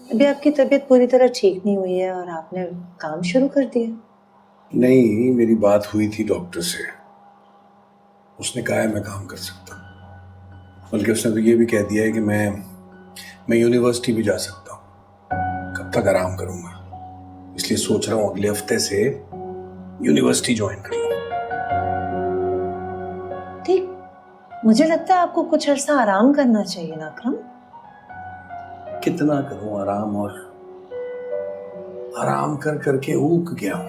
अभी आपकी तबीयत पूरी तरह ठीक नहीं हुई है और आपने काम शुरू कर दिया। नहीं, मेरी बात हुई थी डॉक्टर से। उसने कहा है मैं काम कर सकता हूँ, बल्कि उसने तो ये भी कह दिया है कि मैं यूनिवर्सिटी भी जा सकता हूँ। कब तक आराम करूंगा, इसलिए सोच रहा हूँ अगले हफ्ते से यूनिवर्सिटी ज्वाइन कर लूँ। ठीक, मुझे लगता है आपको कुछ अरसा आराम करना चाहिए ना अकरम। कितना करूं आराम, और आराम कर करके ऊब गया हूं।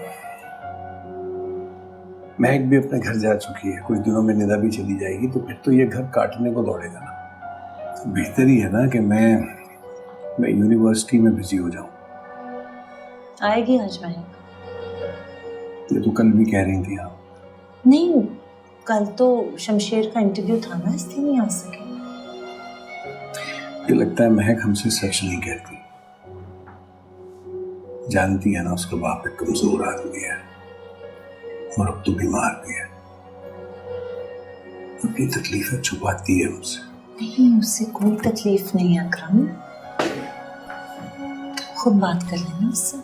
महक भी अपने घर जा चुकी है, कुछ दिनों में निदा भी चली जाएगी, तो फिर तो ये घर काटने को दौड़ेगा ना। तो बेहतर ही है ना कि मैं यूनिवर्सिटी में बिजी हो जाऊं। आएगी आज महक? ये तो कल भी कह रही थी आप। नहीं, कल तो शमशेर का इंटरव्यू था ना, इसलिए नहीं आ सके। ये लगता है महक हमसे सच नहीं कहती। जानती है ना उसका बाप एक कमजोर आदमी है और अब तो बीमार भी है। अपनी तकलीफें छुपाती है हमसे। नहीं, उससे कोई तकलीफ नहीं है अकरम, खुद बात कर लेना उससे।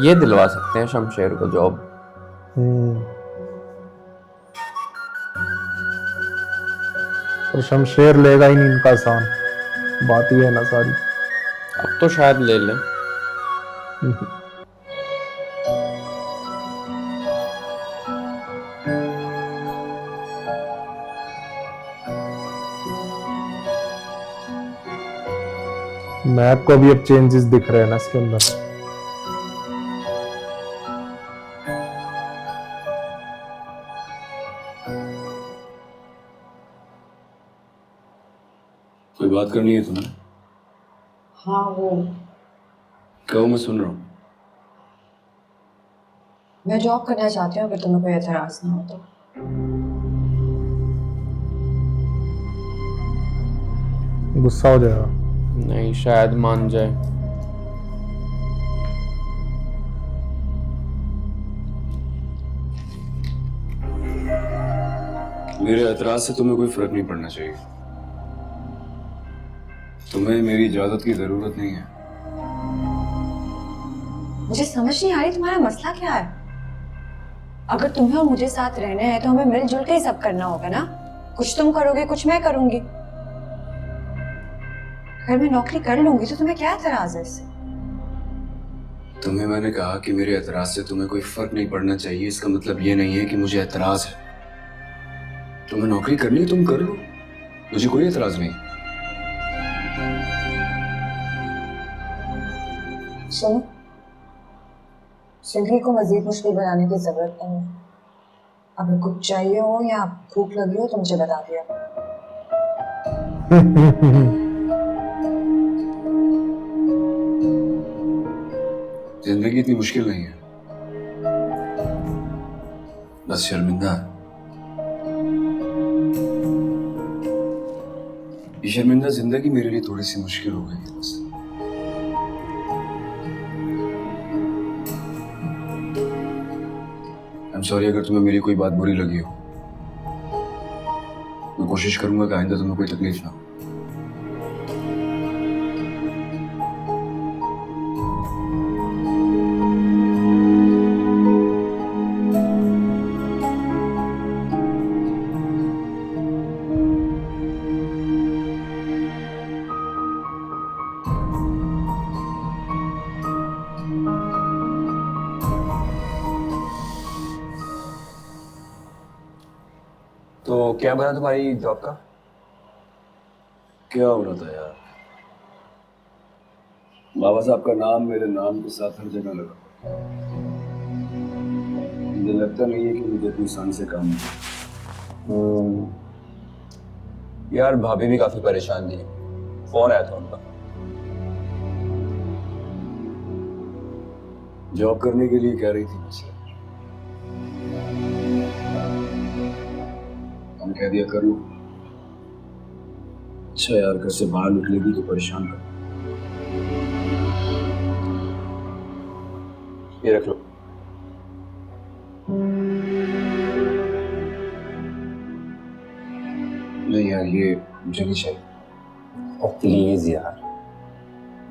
ये दिलवा सकते हैं शमशेर को जॉब। और शमशेर लेगा ही नहीं इनका आसान, बात ही है ना सारी। अब तो शायद ले लें। मैप को भी अब चेंजेस दिख रहे हैं ना इसके अंदर। कोई बात करनी है तुम्हें? हाँ, वो कहो, मैं सुन रहा हूँ। मैं जॉब करना चाहती हूँ, अगर तुम्हें कोई एतराज ना हो तो। गुस्सा हो जाएगा। नहीं, शायद मान जाए। मेरे एतराज से तुम्हें कोई फर्क नहीं पड़ना चाहिए। तुम्हें मेरी इजाजत की जरूरत नहीं है। मुझे समझ नहीं आ रही तुम्हारा मसला क्या है। अगर तुम्हें और मुझे साथ रहना है तो हमें मिलजुल के ही सब करना होगा ना। कुछ तुम करोगे, कुछ मैं करूंगी। अगर मैं नौकरी कर लूंगी तो तुम्हें क्या एतराज है इससे? तुम्हें मैंने कहा कि मेरे एतराज से तुम्हें कोई फर्क नहीं पड़ना चाहिए, इसका मतलब ये नहीं है कि मुझे एतराज है। तुम्हें नौकरी करनी है, तुम कर लो, मुझे कोई एतराज नहीं। सुनो, जिंदगी को मजीद मुश्किल बनाने की जरूरत नहीं है। अगर कुछ चाहिए हो या भूख लगी हो तो मुझे बता दिया। जिंदगी इतनी मुश्किल नहीं है, बस शर्मिंदा है। ये शर्मिंदा जिंदगी मेरे लिए थोड़ी सी मुश्किल हो गई है बस। आई एम सॉरी अगर तुम्हें मेरी कोई बात बुरी लगी हो। मैं कोशिश करूंगा कि आइंदा तुम्हें कोई तकलीफ ना हो। तो क्या बना तुम्हारी जॉब का? क्या हो रहा था यार, बाबा साहब का नाम मेरे नाम के साथ हर जगह लगा। मुझे लगता नहीं है कि मुझे अपनी शान से काम है। यार भाभी भी काफी परेशान थी, फोन आया था उनका। जॉब करने के लिए कह रही थी मुझसे, हम कह दिया कर लो। अच्छा यार, घर से बाहर निकलेगी तो परेशान कर। ये रख लो। यार, ये मुझे नहीं चाहिए। और प्लीज यार,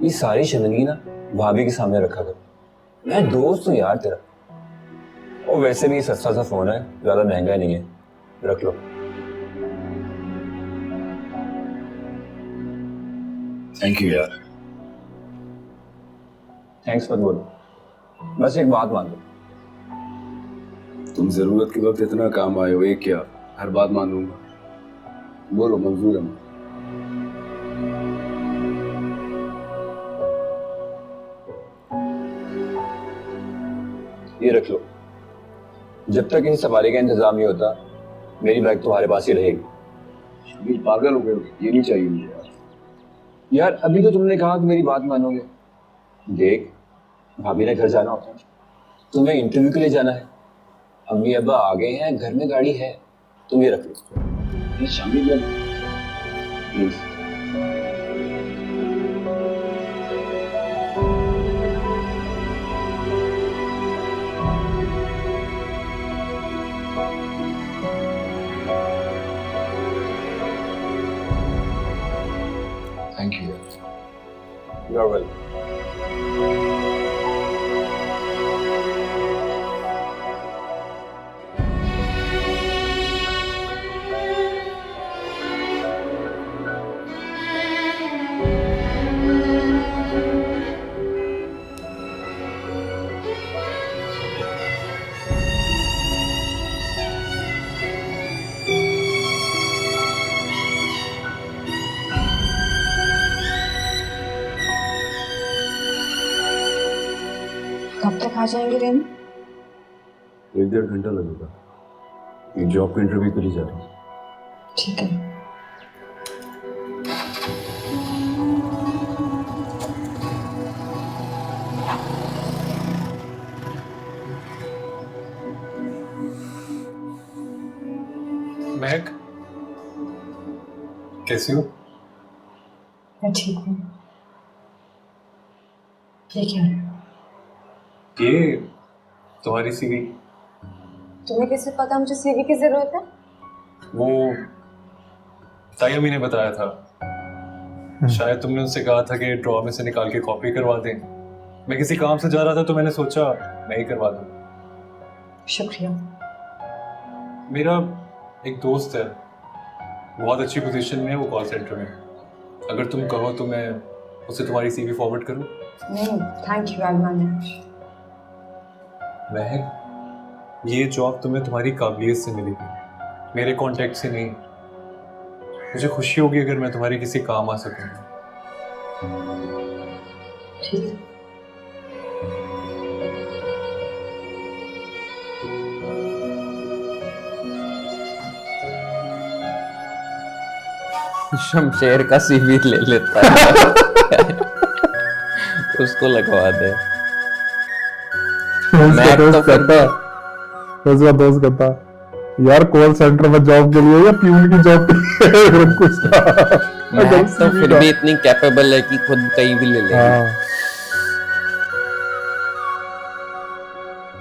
ये सारी शर्मिंदगी ना भाभी के सामने रखा कर। मैं दोस्त हूँ यार तेरा। और वैसे भी सस्ता सा फोन है, ज्यादा महंगा नहीं है, रख लो। थैंक यू यार। थैंक्स मत बोलो, बस एक बात मान लो। तुम जरूरत के वक्त इतना काम आए हो, ये क्या हर बात मान लूंगा? बोलो, मंजूर है। ये रख लो। जब तक इन सवारी का इंतजाम नहीं होता, मेरी बाइक तुम्हारे पास ही रहेगी। शमीर पागल हो गए हो, ये नहीं चाहिए मुझे यार। यार अभी तो तुमने कहा कि मेरी बात मानोगे। देख, भाभी ने घर जाना होता है, तुम्हें इंटरव्यू के लिए जाना है, अम्मी अब्बा आ गए हैं, घर में गाड़ी है, तुम ये रख लो। शमीर प्लीज। थैंक यू यार। You are welcome. कब तक आ जाएंगे रेनू? 1-1.5 घंटा लगेगा। एक जॉब के इंटरव्यू के लिए जा रहा हूँ। ठीक है। महक, कैसी हो? मैं ठीक हूँ। ये क्या है? ये तुम्हारी सीवी। तुम्हें कैसे पता मुझे सीवी की जरूरत है? वो ताई अम्मी ने बताया था। शायद तुमने उनसे कहा था कि ड्रॉ में से निकाल के कॉपी करवा दें। मैं किसी काम से जा रहा था तो मैंने सोचा मैं ही करवा दूं। शुक्रिया। मेरा एक दोस्त है, बहुत अच्छी पोजीशन में है वो कॉल सेंटर में। अगर तुम कहो तो मैं उसे तुम्हारी सीवी फॉरवर्ड करूं? नहीं, थैंक यू, आई मैनेज। महक, ये जॉब तुम्हें तुम्हारी काबिलियत से मिलेगी, मेरे कांटेक्ट से नहीं। मुझे खुशी होगी अगर मैं तुम्हारे किसी काम आ सकूं। ठीक है। शमशेर का सीवी ले लेता है। उसको लगवा दे। मैं तो फिर भी उसका दोस्त कहता यार कॉल सेंटर में जॉब के लिए या प्यून की जॉब के लिए कुछ मैं तो फिर भी इतनी कैपेबल है कि खुद कहीं भी ले ले। हाँ,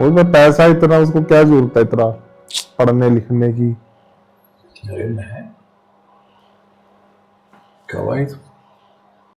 वो पैसा इतना, उसको क्या जरूरत है इतना पढ़ने लिखने की? अरे मैं कब आई तुम?